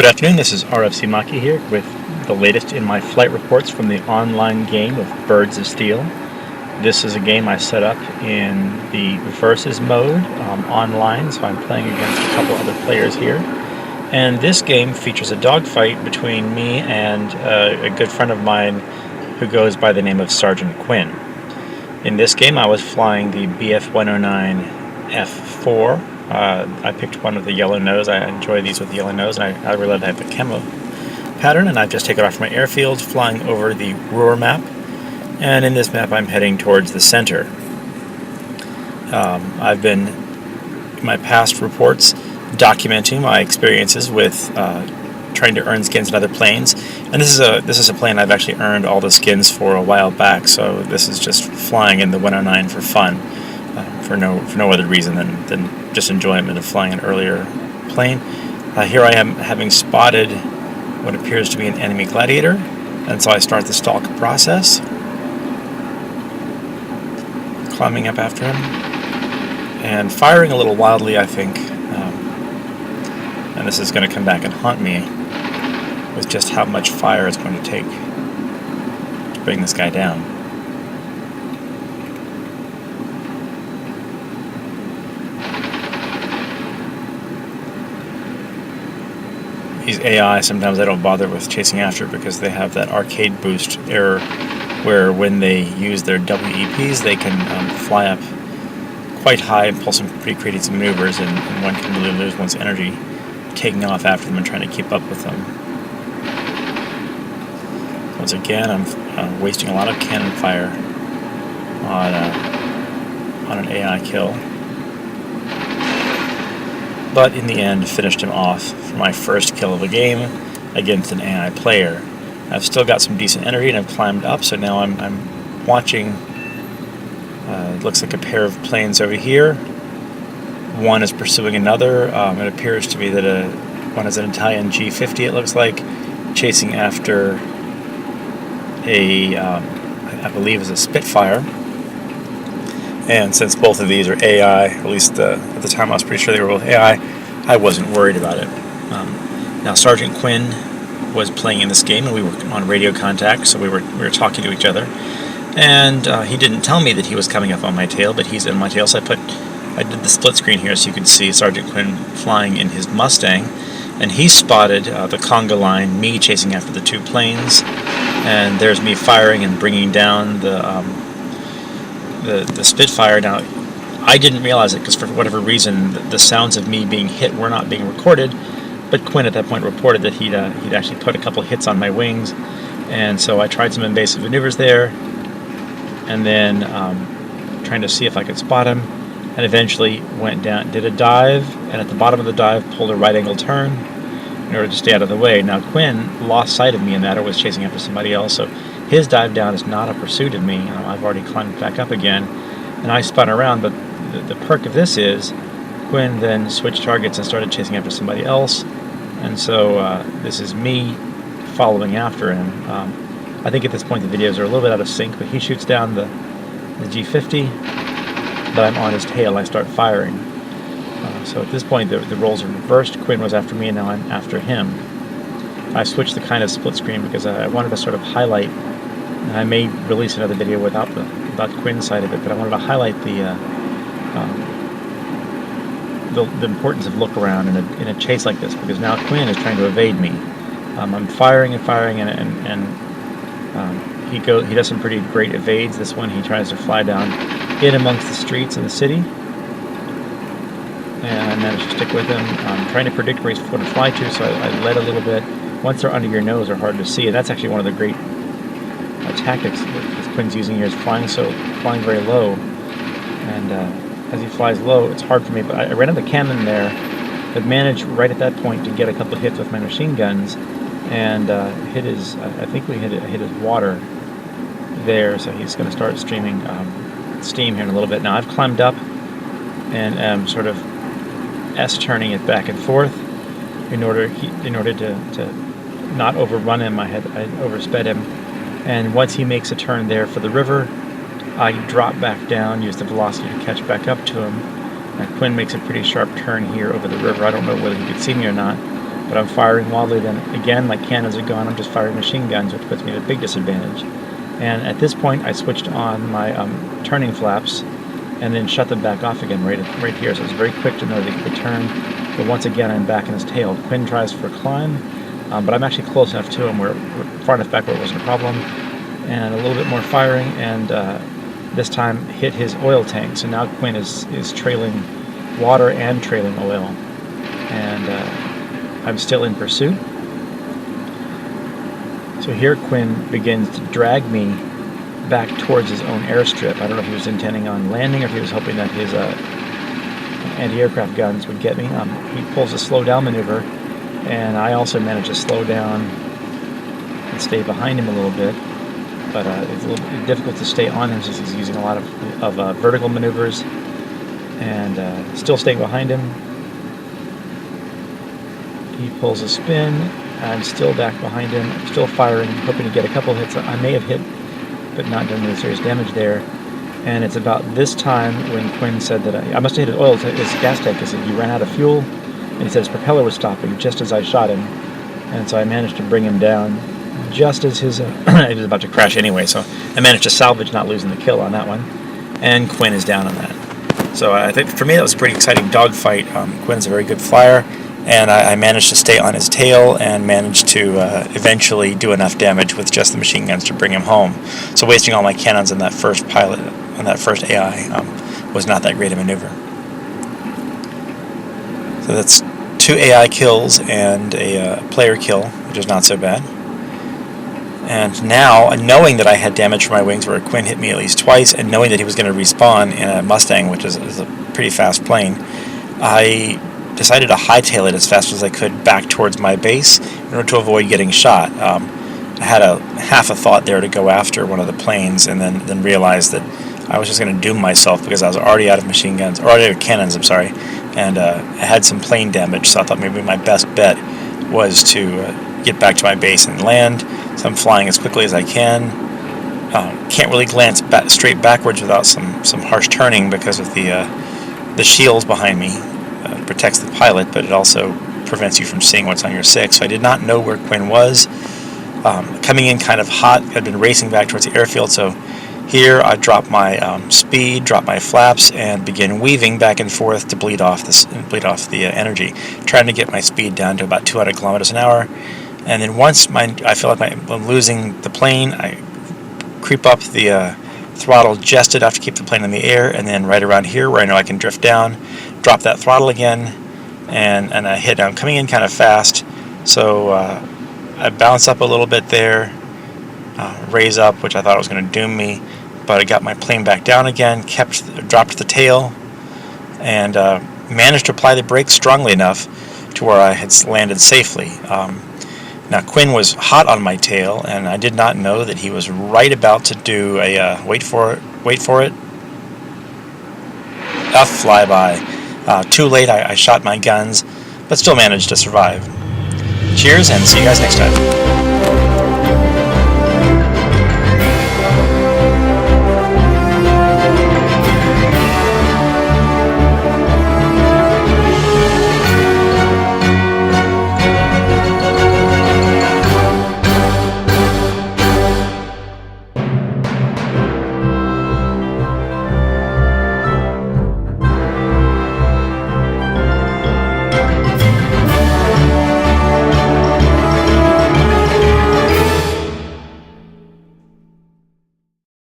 Good afternoon, this is RFC Maki here with the latest in my flight reports from the online game of Birds of Steel. This is a game I set up in the versus mode online, so I'm playing against a couple other players here. And this game features a dogfight between me and a good friend of mine who goes by the name of Sergeant Quinn. In this game I was flying the BF-109F4. I picked one with the yellow nose. I enjoy these with the yellow nose, and I really love the camo pattern, and I've just taken off from my airfield, flying over the Ruhr map, and in this map I'm heading towards the center. I've been, in my past reports, documenting my experiences with trying to earn skins in other planes, and this is a plane I've actually earned all the skins for a while back, so this is just flying in the 109 for fun. For no other reason than just enjoyment of flying an earlier plane. Here I am, having spotted what appears to be an enemy gladiator, and so I start the stalk process, climbing up after him and firing a little wildly, I think, and this is going to come back and haunt me with just how much fire it's going to take to bring this guy down. These AI, sometimes I don't bother with chasing after because they have that arcade boost error where when they use their WEPs they can fly up quite high and pull some pretty creative maneuvers, and one can really lose one's energy taking off after them and trying to keep up with them. Once again, I'm wasting a lot of cannon fire on an AI kill. But in the end, finished him off for my first kill of the game against an AI player. I've still got some decent energy and I've climbed up, so now I'm watching. It looks like a pair of planes over here. One is pursuing another. It appears to be that one is an Italian G50, it looks like, chasing after I believe is a Spitfire. And since both of these are AI, at least at the time I was pretty sure they were both AI, I wasn't worried about it. Now Sergeant Quinn was playing in this game, and we were on radio contact, so we were talking to each other. And he didn't tell me that he was coming up on my tail, but he's in my tail, so I did the split screen here so you can see Sergeant Quinn flying in his Mustang, and he spotted the conga line, me chasing after the two planes, and there's me firing and bringing down the Spitfire. Now, I didn't realize it because for whatever reason the sounds of me being hit were not being recorded, but Quinn at that point reported that he'd actually put a couple hits on my wings, and so I tried some invasive maneuvers there, and then trying to see if I could spot him, and eventually went down, did a dive, and at the bottom of the dive pulled a right angle turn in order to stay out of the way. Now Quinn lost sight of me in that, or was chasing after somebody else, so his dive down is not a pursuit of me. I've already climbed back up again, and I spun around, but the perk of this is Quinn then switched targets and started chasing after somebody else, and so this is me following after him. I think at this point the videos are a little bit out of sync, but he shoots down the G50, but I'm on his tail. I start firing. So at this point the roles are reversed. Quinn was after me, and now I'm after him. I switched the kind of split screen because I wanted to sort of highlight, and I may release another video without Quinn's side of it, but I wanted to highlight the importance of look around in a chase like this, because now Quinn is trying to evade me. I'm firing and firing, and he does some pretty great evades. This one he tries to fly down in amongst the streets in the city, and I managed to stick with him. I'm trying to predict where he's going to fly to, so I led a little bit. Once they're under your nose, they're hard to see, and that's actually one of the great tactics that Quinn's using here, is flying very low, and as he flies low, it's hard for me, but I ran out the cannon there, but managed right at that point to get a couple of hits with my machine guns, and hit his, I think we hit his water there, so he's going to start streaming steam here in a little bit. Now I've climbed up and am sort of S-turning it back and forth in order to not overrun him. I oversped him, and once he makes a turn there for the river, I drop back down, use the velocity to catch back up to him. Quinn makes a pretty sharp turn here over the river. I don't know whether he could see me or not, but I'm firing wildly. Then again, my cannons are gone. I'm just firing machine guns, which puts me at a big disadvantage. And at this point, I switched on my turning flaps and then shut them back off again right here. So it's very quick to know that they turn. But once again, I'm back in his tail. Quinn tries for a climb, but I'm actually close enough to him where we're far enough back where it wasn't a problem. And a little bit more firing, and this time hit his oil tank. So now Quinn is trailing water and trailing oil. And I'm still in pursuit. So here Quinn begins to drag me back towards his own airstrip. I don't know if he was intending on landing or if he was hoping that his anti-aircraft guns would get me. He pulls a slow down maneuver, and I also manage to slow down and stay behind him a little bit. But it's a little bit difficult to stay on him since he's using a lot of vertical maneuvers, and still staying behind him. He pulls a spin. I'm still back behind him, still firing, hoping to get a couple hits. I may have hit, but not done any serious damage there. And it's about this time when Quinn said that I must have hit his gas tank. He said he ran out of fuel, and he said his propeller was stopping just as I shot him. And so I managed to bring him down just as his he was about to crash anyway. So I managed to salvage not losing the kill on that one. And Quinn is down on that. So I think for me that was a pretty exciting dogfight. Quinn's a very good flyer. And I managed to stay on his tail and managed to eventually do enough damage with just the machine guns to bring him home. So wasting all my cannons on that first pilot, on that first AI, was not that great a maneuver. So that's 2 AI kills and a player kill, which is not so bad. And now, knowing that I had damage from my wings where Quinn hit me at least twice, and knowing that he was going to respawn in a Mustang, which is a pretty fast plane, I decided to hightail it as fast as I could back towards my base in order to avoid getting shot. I had half a thought there to go after one of the planes, and then realized that I was just going to doom myself because I was already out of machine guns, or already out of cannons, I'm sorry, and I had some plane damage, so I thought maybe my best bet was to get back to my base and land. So I'm flying as quickly as I can. Can't really glance straight backwards without some harsh turning because of the shields behind me. Protects the pilot, but it also prevents you from seeing what's on your 6. So I did not know where Quinn was. Coming in kind of hot, I'd been racing back towards the airfield, so here I drop my speed, drop my flaps, and begin weaving back and forth to bleed off the energy, trying to get my speed down to about 200 kilometers an hour. And then once I feel like I'm losing the plane, I creep up the throttle just enough to keep the plane in the air, and then right around here where I know I can drift down, drop that throttle again, and I hit. I'm coming in kind of fast, so I bounce up a little bit there, raise up, which I thought was going to doom me, but I got my plane back down again, dropped the tail, and managed to apply the brakes strongly enough to where I had landed safely. Now Quinn was hot on my tail, and I did not know that he was right about to do a wait for it, a flyby. Too late, I shot my guns, but still managed to survive. Cheers, and see you guys next time.